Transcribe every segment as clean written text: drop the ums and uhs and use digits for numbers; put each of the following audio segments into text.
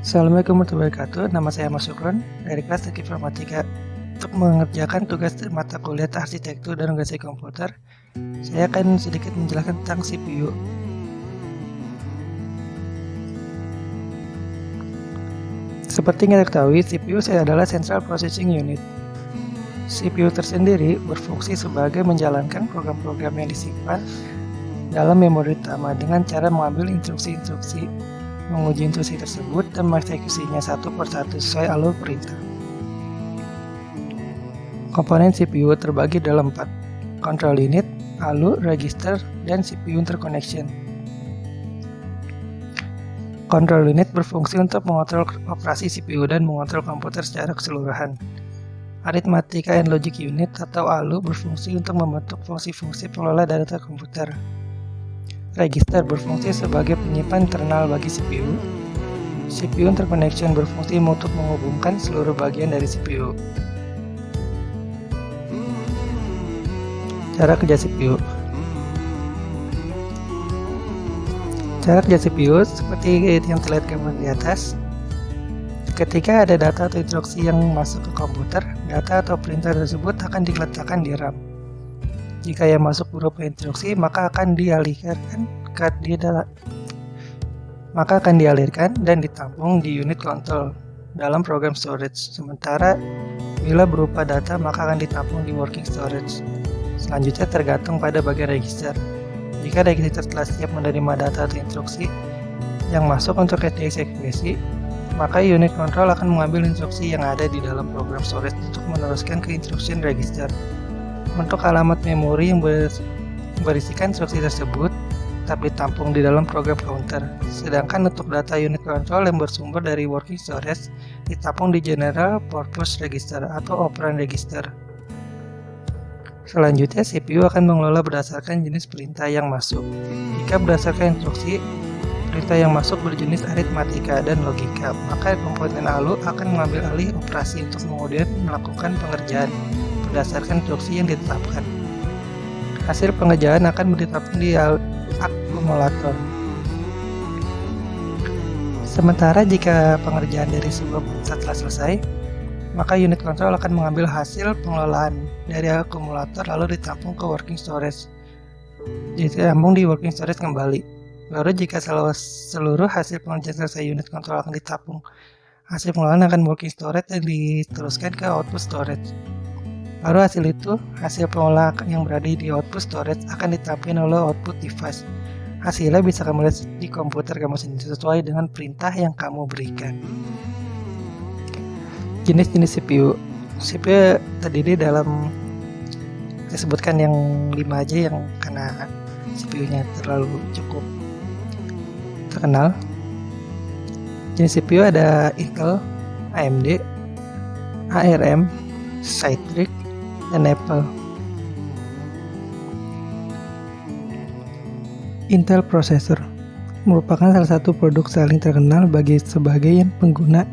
Assalamualaikum warahmatullahi wabarakatuh. Nama saya Mas Sukron dari kelas Teknik Informatika. Untuk mengerjakan tugas mata kuliah arsitektur dan organisasi komputer, saya akan sedikit menjelaskan tentang CPU. Seperti yang kita ketahui, CPU adalah Central Processing Unit. CPU tersendiri berfungsi sebagai menjalankan program-program yang disimpan dalam memori utama dengan cara mengambil instruksi-instruksi, menguji instruksi tersebut, dan mengeksekusinya satu persatu sesuai alur perintah. Komponen CPU terbagi dalam 4, control unit, ALU, register, dan CPU interconnection. Control unit berfungsi untuk mengontrol operasi CPU dan mengontrol komputer secara keseluruhan. Arithmetic and Logic Unit atau ALU berfungsi untuk membentuk fungsi-fungsi pengelola data komputer. Register berfungsi sebagai penyimpan internal bagi CPU. CPU interconnection berfungsi untuk menghubungkan seluruh bagian dari CPU. Cara kerja CPU. Cara kerja CPU seperti yang terlihat gambar di atas. Ketika ada data atau instruksi yang masuk ke komputer, data atau perintah tersebut akan diletakkan di RAM. Jika yang masuk berupa instruksi, maka akan dialirkan dan ditampung di unit kontrol dalam program storage. Sementara bila berupa data, maka akan ditampung di working storage. Selanjutnya tergantung pada bagian register. Jika register telah siap menerima data atau instruksi yang masuk untuk dieksekusi, maka unit kontrol akan mengambil instruksi yang ada di dalam program storage untuk meneruskan ke instruction register. Untuk alamat memori yang berisikan instruksi tersebut tetap ditampung di dalam program counter. Sedangkan untuk data unit control yang bersumber dari working storage ditampung di general purpose register atau operand register. Selanjutnya, CPU akan mengelola berdasarkan jenis perintah yang masuk. Jika berdasarkan instruksi, perintah yang masuk berjenis aritmatika dan logika, maka komponen ALU akan mengambil alih operasi untuk kemudian melakukan pengerjaan berdasarkan instruksi yang ditetapkan. Hasil pengerjaan akan ditetapkan di akumulator. Sementara jika pengerjaan dari sebuah perintah telah selesai, maka unit kontrol akan mengambil hasil pengelolaan dari akumulator lalu ditampung ke working storage. Ditampung di working storage kembali. Lalu jika seluruh hasil pengerjaan selesai, unit kontrol akan ditampung. Hasil pengelolaan akan working storage dan diteruskan ke output storage. Lalu hasil pengelolaan yang berada di output storage akan ditampilkan oleh output device. Hasilnya bisa kamu lihat di komputer kamu sendiri sesuai dengan perintah yang kamu berikan. Jenis-jenis CPU. CPU terdiri dalam, saya sebutkan yang 5 aja yang karena CPU-nya terlalu cukup terkenal. Jenis CPU ada Intel, AMD, ARM, Citrix, dan Apple. Intel Processor merupakan salah satu produk paling terkenal bagi sebagian pengguna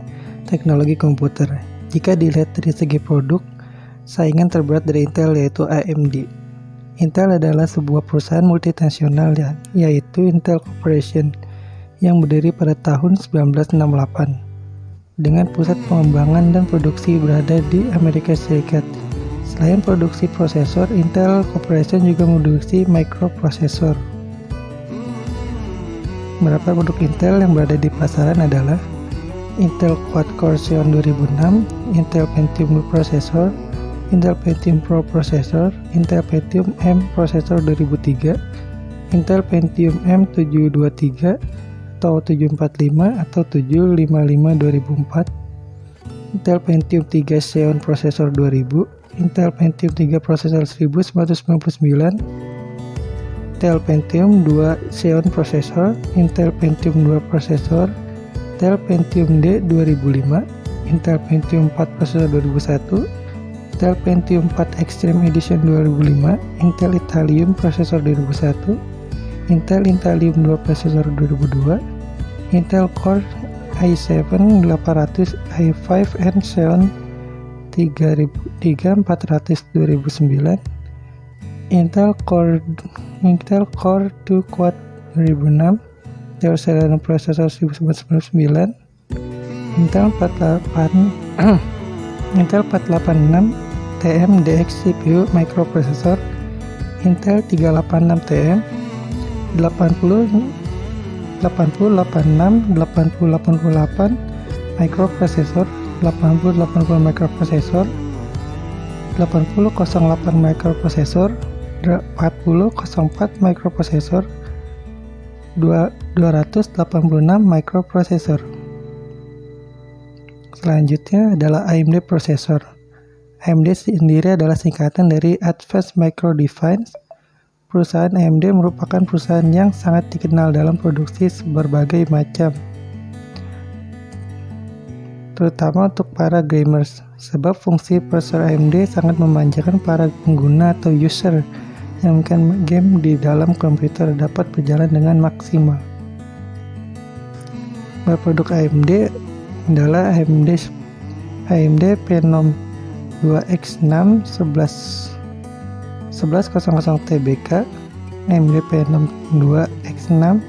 teknologi komputer. Jika dilihat dari segi produk, saingan terberat dari Intel yaitu AMD. Intel adalah sebuah perusahaan multinasional yaitu Intel Corporation yang berdiri pada tahun 1968 dengan pusat pengembangan dan produksi berada di Amerika Serikat. Selain produksi prosesor, Intel Corporation juga memproduksi microprosesor. Beberapa produk Intel yang berada di pasaran adalah Intel Quad-Core Xeon 2006, Intel Pentium Processor, Intel Pentium Pro Processor, Intel Pentium M Processor 2003, Intel Pentium M723 atau 745 atau 755 2004, Intel Pentium 3 Xeon Processor 2000, Intel Pentium 3 Processor 1999, Intel Pentium 2 Xeon Processor, Intel Pentium 2 Processor, Intel Pentium D 2005, Intel Pentium 4 Processor 2001, Intel Pentium 4 Extreme Edition 2005, Intel Italium Processor 2001, Intel Italium 2 Processor 2002, Intel Core i7 800, i5 and Xeon 3400 2009, Intel Core 2 Quad 2006, Intel Celeron Processor 1999, Intel 486 TM DX CPU microprocessor, Intel 386 TM 8088 microprocessor, 8080 microprocessor, 8008 microprocessor, 4004 microprocessor, 286 microprocessor. Selanjutnya adalah AMD processor. AMD sendiri adalah singkatan dari Advanced Micro Devices. Perusahaan AMD merupakan perusahaan yang sangat dikenal dalam produksi berbagai macam, terutama untuk para gamers, sebab fungsi prosesor AMD sangat memanjakan para pengguna atau user yang memainkan game di dalam komputer dapat berjalan dengan maksimal. Produk AMD adalah AMD Phenom 2X6 1100 TBK, AMD Phenom 2X6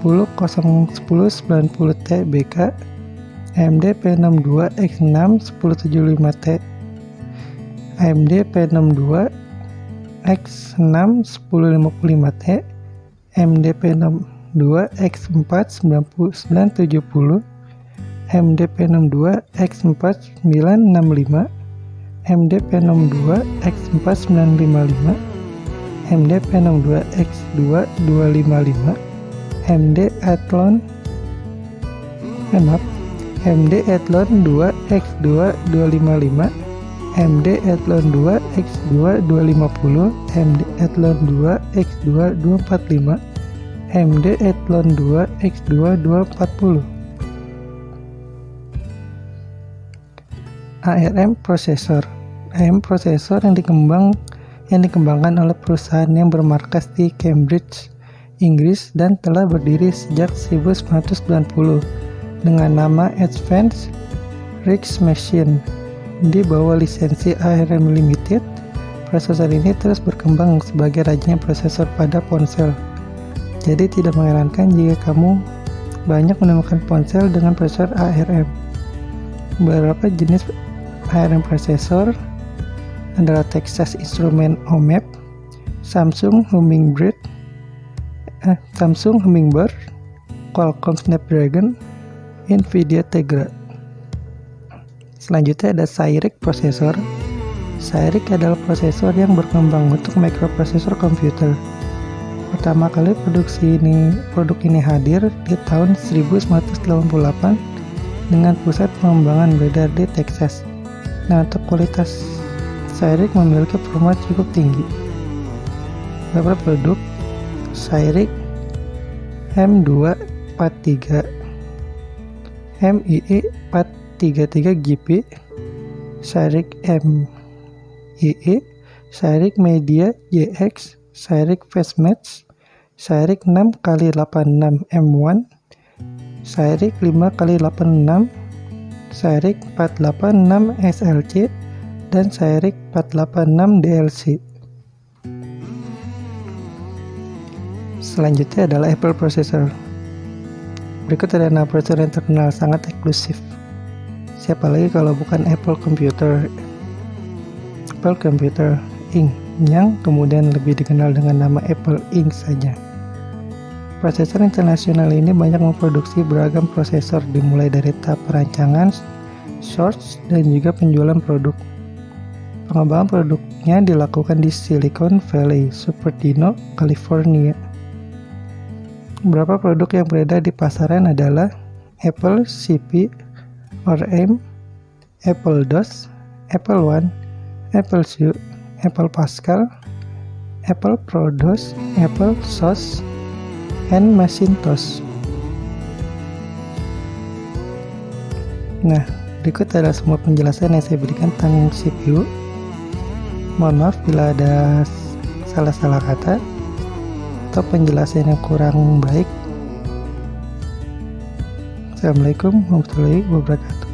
1090 TBK, AMD Phenom 2X6 1075T, AMD Phenom 2X6 1055T, AMD Phenom 2X4 970, AMD Phenom 2X4 965, AMD Phenom 2X4 955, AMD Phenom 2X2 255, AMD Athlon AMD Athlon 2X2 255, AMD Athlon 2X2 250, AMD Athlon 2X2 245, AMD Athlon 2X2 240. ARM processor. ARM processor yang dikembangkan oleh perusahaan yang bermarkas di Cambridge, Inggris dan telah berdiri sejak 1990 dengan nama Advanced RISC Machine. Di bawah lisensi ARM Limited, prosesor ini terus berkembang sebagai rajanya prosesor pada ponsel. Jadi tidak mengherankan jika kamu banyak menemukan ponsel dengan prosesor ARM. Beberapa jenis ARM processor adalah Texas Instruments OMEP, Samsung Hummingbird, Qualcomm Snapdragon, Nvidia Tegra. Selanjutnya ada Cyrix processor. Cyrix adalah prosesor yang berkembang untuk microprocessor komputer. Pertama kali produk ini hadir di tahun 1988 dengan pusat pengembangan beredar di Texas. Nah, untuk kualitas Cyrix memiliki performa cukup tinggi. Beberapa produk Cyrix M243, MIE 433GP, Cyrix MIE, Cyrix Media JX, Cyrix Fastmatch, Cyrix 6x86 M1, Cyrix 5x86, Cyrix 486 SLC, dan Cyrix 486 DLC. Selanjutnya adalah Apple processor. Berikut ada 6 prosesor yang terkenal sangat eksklusif. Siapa lagi kalau bukan Apple Computer Inc. yang kemudian lebih dikenal dengan nama Apple Inc. saja. Prosesor internasional ini banyak memproduksi beragam prosesor dimulai dari tahap perancangan, source, dan juga penjualan produk. Pengembangan produknya dilakukan di Silicon Valley, Cupertino, California. Beberapa produk yang beredar di pasaran adalah Apple CP or M, Apple DOS, Apple One, Apple II, Apple Pascal, Apple ProDOS, Apple SOS, and Macintosh. Nah, berikut adalah semua penjelasan yang saya berikan tentang CPU. Mohon maaf bila ada salah-salah kata atau penjelasan yang kurang baik. Assalamualaikum warahmatullahi wabarakatuh.